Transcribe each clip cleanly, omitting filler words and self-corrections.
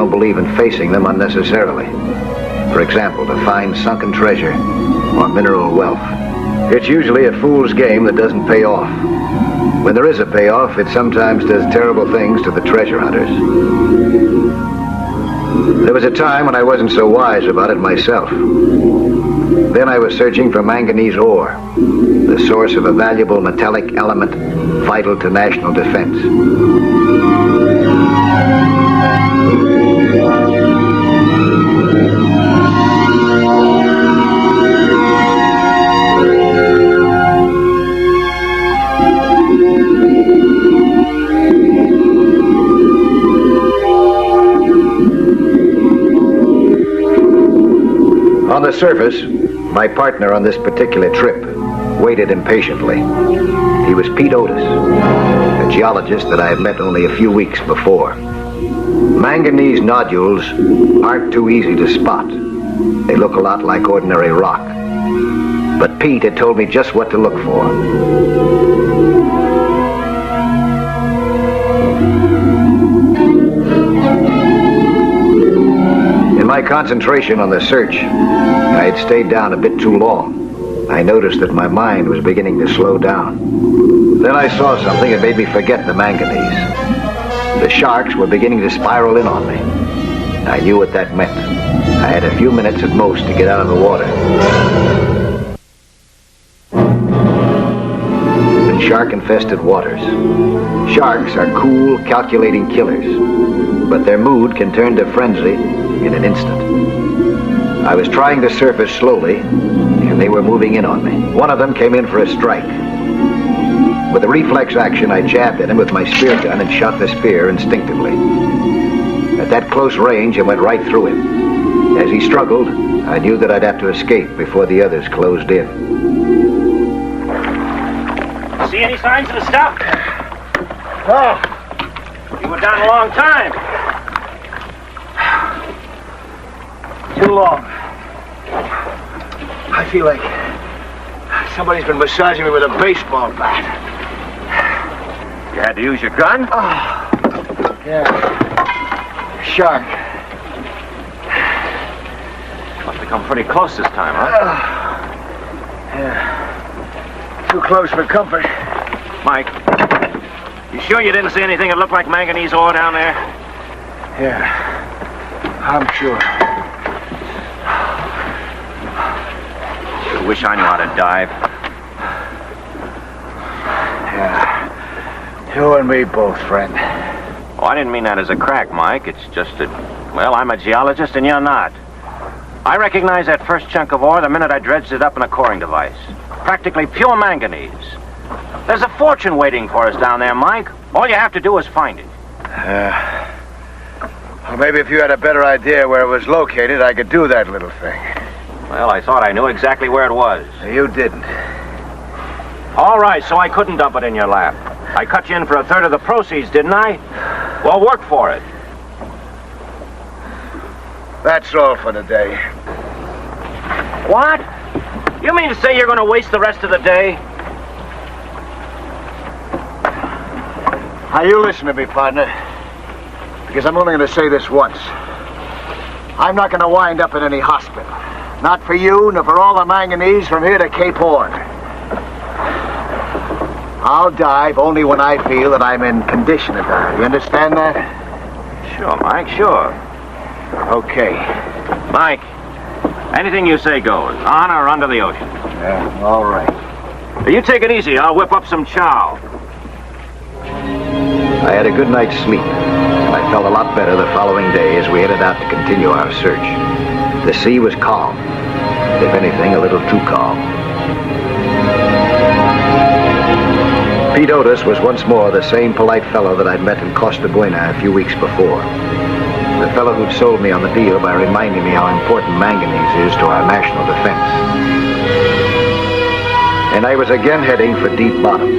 don't believe in facing them unnecessarily. For example, to find sunken treasure or mineral wealth. It's usually a fool's game that doesn't pay off. When there is a payoff, it sometimes does terrible things to the treasure hunters. There was a time when I wasn't so wise about it myself. Then I was searching for manganese ore, the source of a valuable metallic element vital to national defense. On the surface, my partner on this particular trip waited impatiently. He was Pete Otis, a geologist that I had met only a few weeks before. Manganese nodules aren't too easy to spot. They look a lot like ordinary rock. But Pete had told me just what to look for. In my concentration on the search, I had stayed down a bit too long. I noticed that my mind was beginning to slow down. Then I saw something that made me forget the manganese. The sharks were beginning to spiral in on me. I knew what that meant. I had a few minutes at most to get out of the water. In shark-infested waters, sharks are cool, calculating killers, but their mood can turn to frenzy in an instant. I was trying to surface slowly, and they were moving in on me. One of them came in for a strike. With a reflex action, I jabbed at him with my spear gun and shot the spear instinctively. At that close range, it went right through him. As he struggled, I knew that I'd have to escape before the others closed in. See any signs of the stuff? Oh, You were down a long time. too long. I feel like somebody's been massaging me with a baseball bat. You had to use your gun? Oh, yeah. Shark. Must have come pretty close this time, huh? Yeah. Too close for comfort. Mike, you sure you didn't see anything that looked like manganese ore down there? Yeah, I'm sure. I wish I knew how to dive. Yeah. You and me both, friend. Oh, I didn't mean that as a crack, Mike. It's just that, well, I'm a geologist and you're not. I recognized that first chunk of ore the minute I dredged it up in a coring device. Practically pure manganese. There's a fortune waiting for us down there, Mike. All you have to do is find it. Well, maybe if you had a better idea where it was located, I could do that little thing. Well, I thought I knew exactly where it was. You didn't. All right, so I couldn't dump it in your lap. I cut you in for a third of the proceeds, didn't I? Well, work for it. That's all for today. What? You mean to say you're going to waste the rest of the day? Now, you listen to me, partner. Because I'm only going to say this once. I'm not going to wind up in any hospital. Not for you, nor for all the manganese from here to Cape Horn. I'll dive only when I feel that I'm in condition to die. You understand that? Sure, Mike, sure. Okay. Mike, anything you say goes, on or under the ocean. Yeah, all right. You take it easy. I'll whip up some chow. I had a good night's sleep, and I felt a lot better the following day as we headed out to continue our search. The sea was calm. If anything, a little too calm. Pete Otis was once more the same polite fellow that I'd met in Costa Buena a few weeks before. The fellow who'd sold me on the deal by reminding me how important manganese is to our national defense. And I was again heading for deep bottom.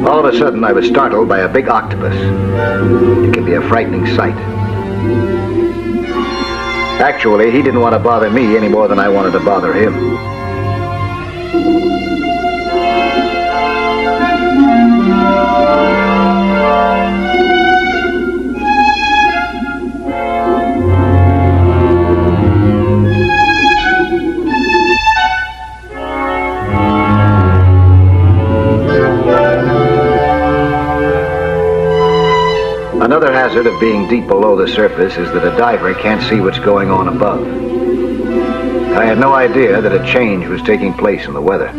All of a sudden, I was startled by a big octopus. It can be a frightening sight. Actually, he didn't want to bother me any more than I wanted to bother him. Another hazard of being deep below the surface is that a diver can't see what's going on above. I had no idea that a change was taking place in the weather.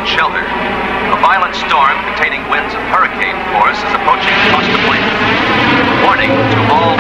Shelter. A violent storm containing winds of hurricane force is approaching Costa Buena. Warning to all...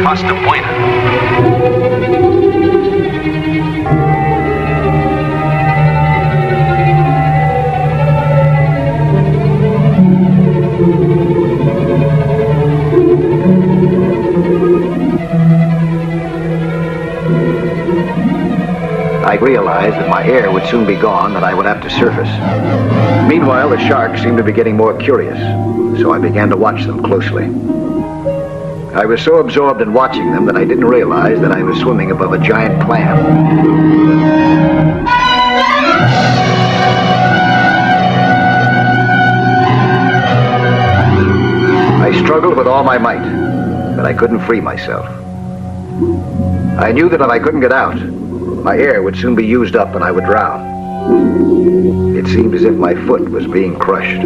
Costa Buena. I realized that my air would soon be gone, that I would have to surface. Meanwhile, the sharks seemed to be getting more curious, so I began to watch them closely. I was so absorbed in watching them that I didn't realize that I was swimming above a giant clam. I struggled with all my might, but I couldn't free myself. I knew that if I couldn't get out, my air would soon be used up and I would drown. It seemed as if my foot was being crushed.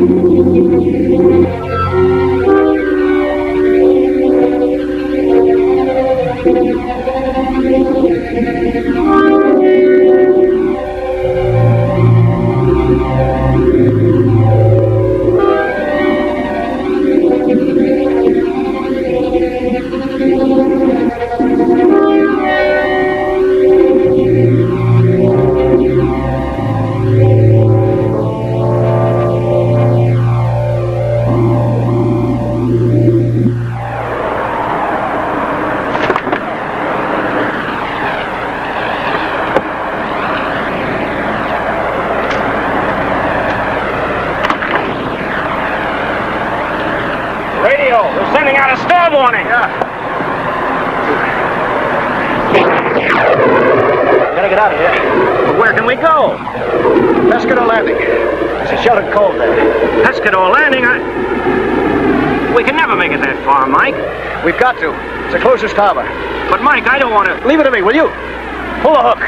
We're sending out a storm warning. Yeah. We gotta get out of here. But where can we go? Pescador Landing. It's a sheltered cove there. Pescador Landing? We can never make it that far, Mike. We've got to. It's the closest harbor. But, Mike, I don't want to... Leave it to me, will you? Pull the hook.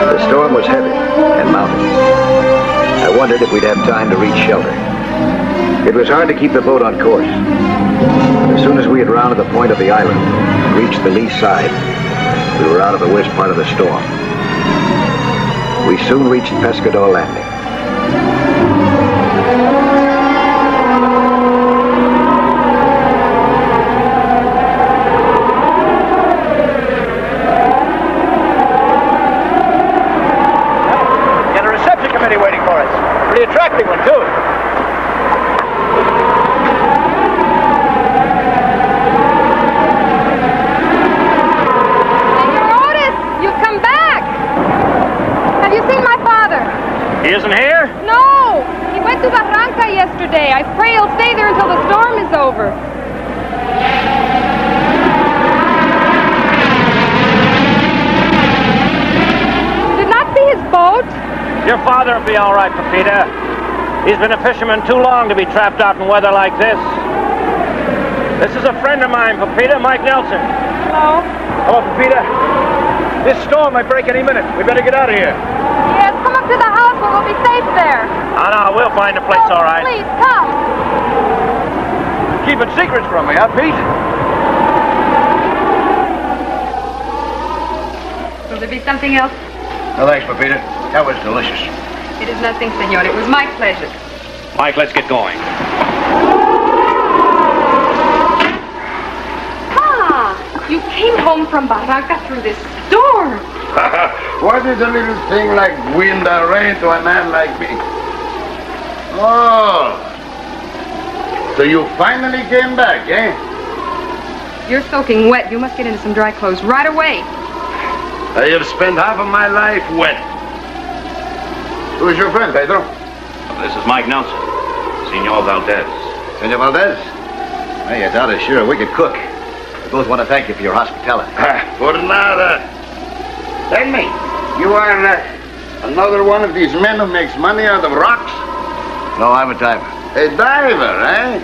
The storm was heavy and mounting. I wondered if we'd have time to reach shelter. It was hard to keep the boat on course. As soon as we had rounded the point of the island and reached the lee side, we were out of the worst part of the storm. We soon reached Pescador Landing. Pretty attractive one, too. Senor Otis, you've come back. Have you seen my father? He isn't here? No! He went to Barranca yesterday. I pray he'll stay there until the storm is over. Did not see his boat. Your father will be all right, Pepita. He's been a fisherman too long to be trapped out in weather like this. This is a friend of mine, Pepita, Mike Nelson. Hello? Hello, Pepita. This storm might break any minute. We better get out of here. Yes, come up to the house where we'll be safe there. Oh, no, we'll find a place all right. Please, come. Keeping secrets from me, huh, Pete? Will there be something else? No, thanks, Pepita. That was delicious. It is nothing, senor. It was my pleasure. Mike, let's get going. You came home from Barranca through this storm. What is a little thing like wind or rain to a man like me? Oh. So you finally came back, eh? You're soaking wet. You must get into some dry clothes right away. I have spent half of my life wet. Who's your friend, Pedro? This is Mike Nelson. Senor Valdez. Senor Valdez? Hey, your daughter's sure a wicked cook. We both want to thank you for your hospitality. Por nada. Tell me, you are another one of these men who makes money out of rocks? No, I'm a diver. A diver, eh?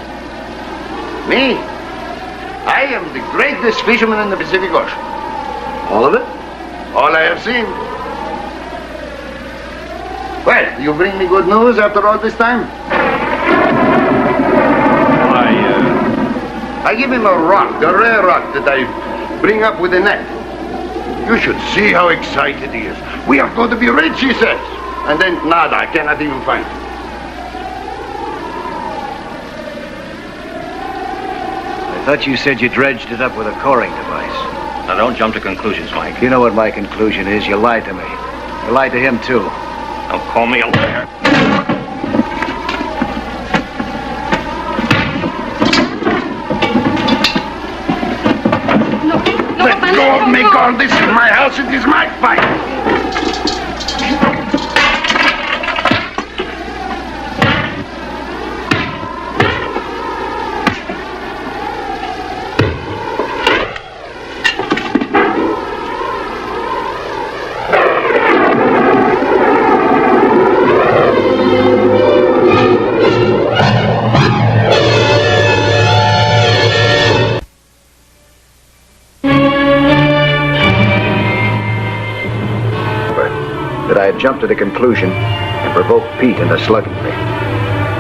Me? I am the greatest fisherman in the Pacific Ocean. All of it? All I have seen. Well, you bring me good news after all this time? I give him a rock, a rare rock that I bring up with a net. You should see how excited he is. We are going to be rich, he says. And then, nada, I cannot even find it. I thought you said you dredged it up with a coring device. Now, don't jump to conclusions, Mike. You know what my conclusion is. You lied to me. You lied to him, too. Don't call me a liar. Let go of me, Carl. This is my house. It is my fight. That I had jumped to the conclusion and provoked Pete into slugging me.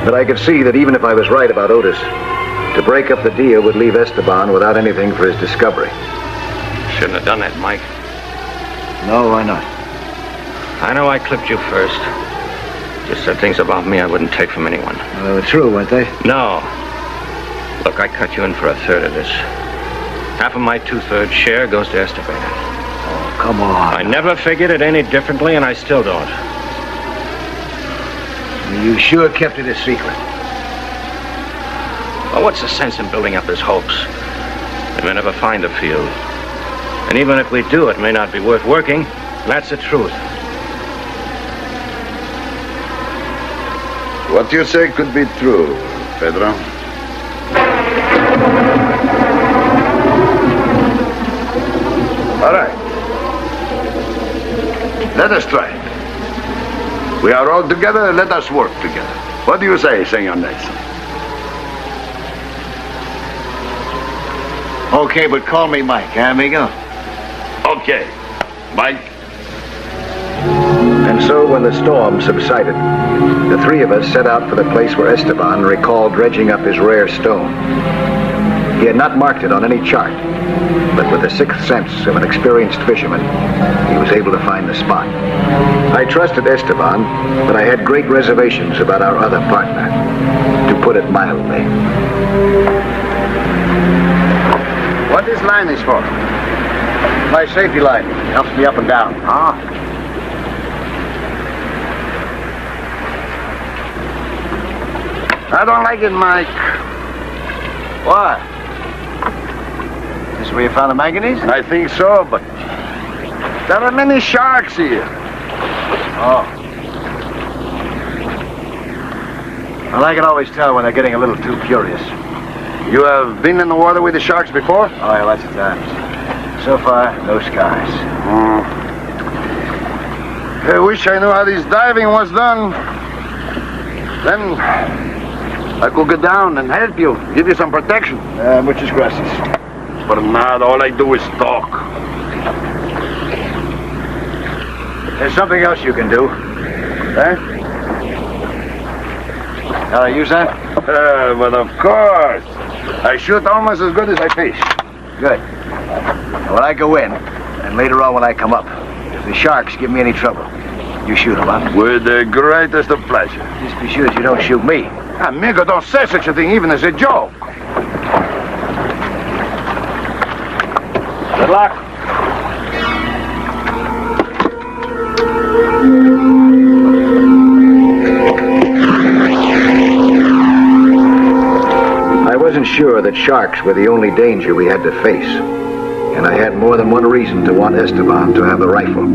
But I could see that even if I was right about Otis, to break up the deal would leave Esteban without anything for his discovery. Shouldn't have done that, Mike. No, why not? I know I clipped you first. Just said things about me I wouldn't take from anyone. They were true, weren't they? No. Look, I cut you in for a third of this. Half of my 2/3 share goes to Esteban. Oh, come on. I never figured it any differently, and I still don't. You sure kept it a secret. Well, what's the sense in building up his hopes? We may never find the field. And even if we do, it may not be worth working. That's the truth. What you say could be true, Pedro. All right. Let us try it. We are all together, let us work together. What do you say, Senor Nelson? Okay, but call me Mike, eh, amigo? Okay. Mike. And so when the storm subsided, the three of us set out for the place where Esteban recalled dredging up his rare stone. He had not marked it on any chart, but with the sixth sense of an experienced fisherman, he was able to find the spot. I trusted Esteban, but I had great reservations about our other partner, to put it mildly. What this line is for? My safety line. Helps me up and down. Ah. I don't like it, Mike. What? This is where you found the manganese? I think so, but there are many sharks here. Oh. Well, I can always tell when they're getting a little too curious. You have been in the water with the sharks before? Oh, yeah, lots of times. So far, no scars. I wish I knew how this diving was done. Then I could get down and help you, give you some protection. Muchas gracias. But now all I do is talk. There's something else you can do. Eh? Use that? But of course. I shoot almost as good as I fish. Good. Now, when I go in, and later on when I come up, if the sharks give me any trouble, you shoot them, huh? With the greatest of pleasure. Just be sure that you don't shoot me. Amigo, don't say such a thing even as a joke. Good luck. I wasn't sure that sharks were the only danger we had to face, and I had more than one reason to want Esteban to have the rifle.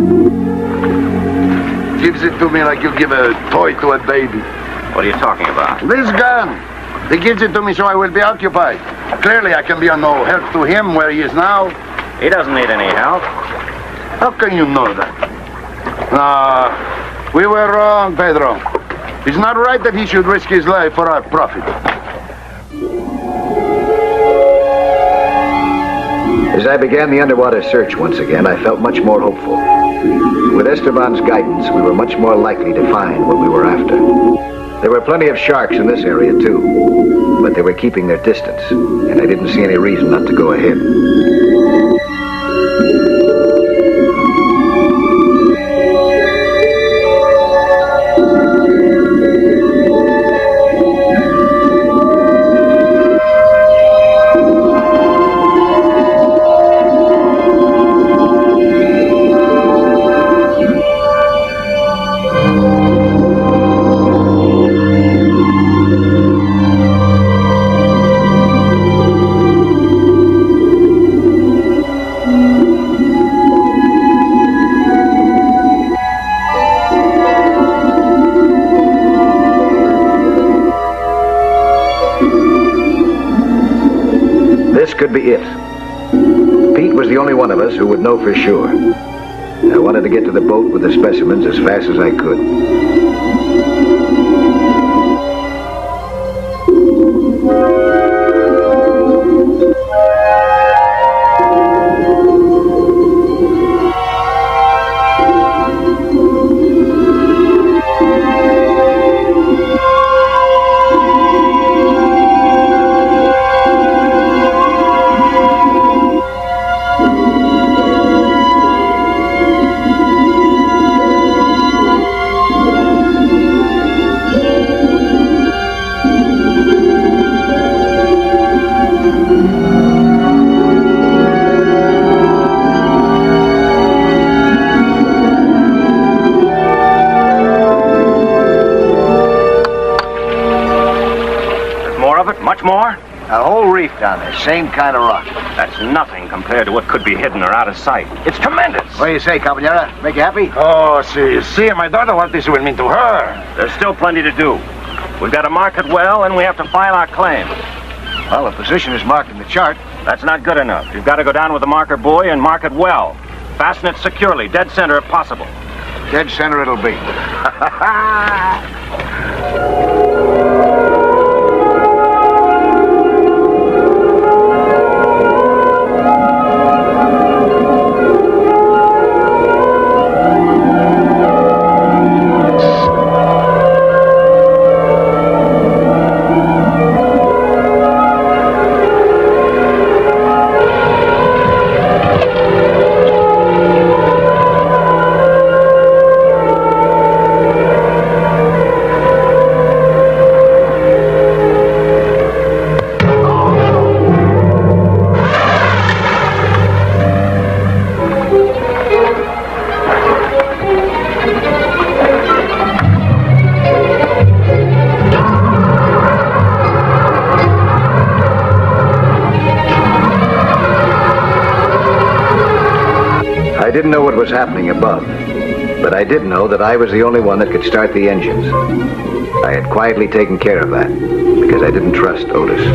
Gives it to me like you give a toy to a baby. What are you talking about? This gun. He gives it to me so I will be occupied. Clearly I can be of no help to him where he is now. He doesn't need any help. How can you know that? We were wrong, Pedro. It's not right that he should risk his life for our profit. As I began the underwater search once again, I felt much more hopeful. With Esteban's guidance, we were much more likely to find what we were after. There were plenty of sharks in this area, too, but they were keeping their distance, and I didn't see any reason not to go ahead. This could be it. Pete was the only one of us who would know for sure. I wanted to get to the boat with the specimens as fast as I could. Much more? A whole reef down there, same kind of rock. That's nothing compared to what could be hidden or out of sight. It's tremendous. What do you say, Caballero? Make you happy? Oh, see, my daughter, what this will mean to her. There's still plenty to do. We've got to mark it well, and we have to file our claim. Well, the position is marked in the chart. That's not good enough. You've got to go down with the marker buoy and mark it well. Fasten it securely, dead center if possible. Dead center it'll be. I didn't know what was happening above, but I did know that I was the only one that could start the engines. I had quietly taken care of that because I didn't trust Otis.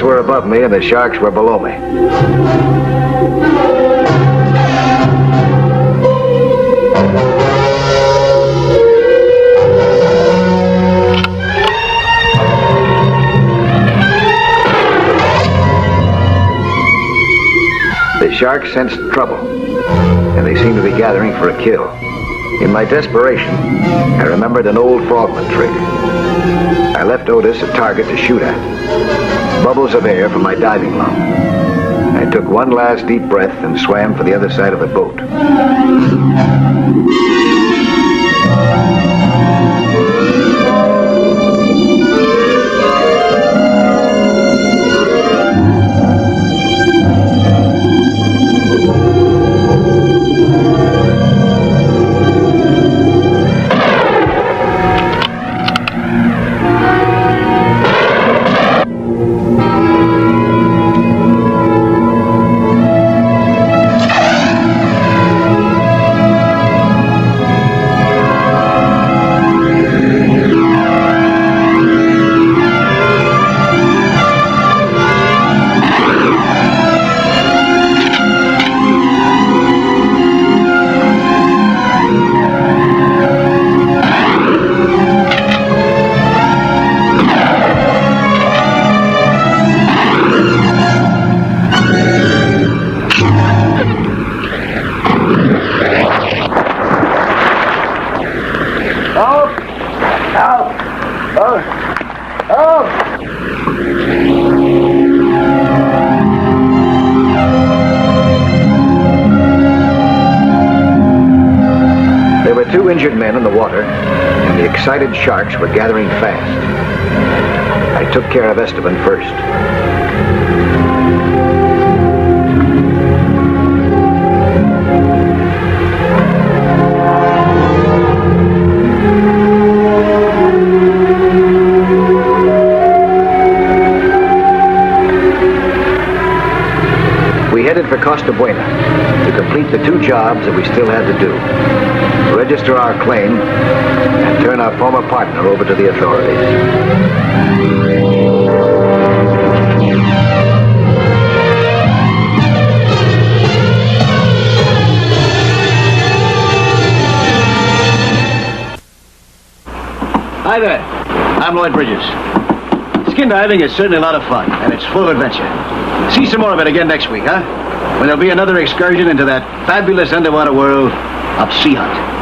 Were above me and the sharks were below me. The sharks sensed trouble, and they seemed to be gathering for a kill. In my desperation, I remembered an old frogman trick. I left Otis a target to shoot at. Bubbles of air from my diving lung. I took one last deep breath and swam for the other side of the boat. There were 2 injured men in the water, and the excited sharks were gathering fast. I took care of Esteban first. We headed for Costa Buena to complete the 2 jobs that we still had to do. Register our claim and turn our former partner over to the authorities. Hi there. I'm Lloyd Bridges. Skin diving is certainly a lot of fun, and it's full of adventure. See some more of it again next week, huh? When there'll be another excursion into that fabulous underwater world of Sea Hunt.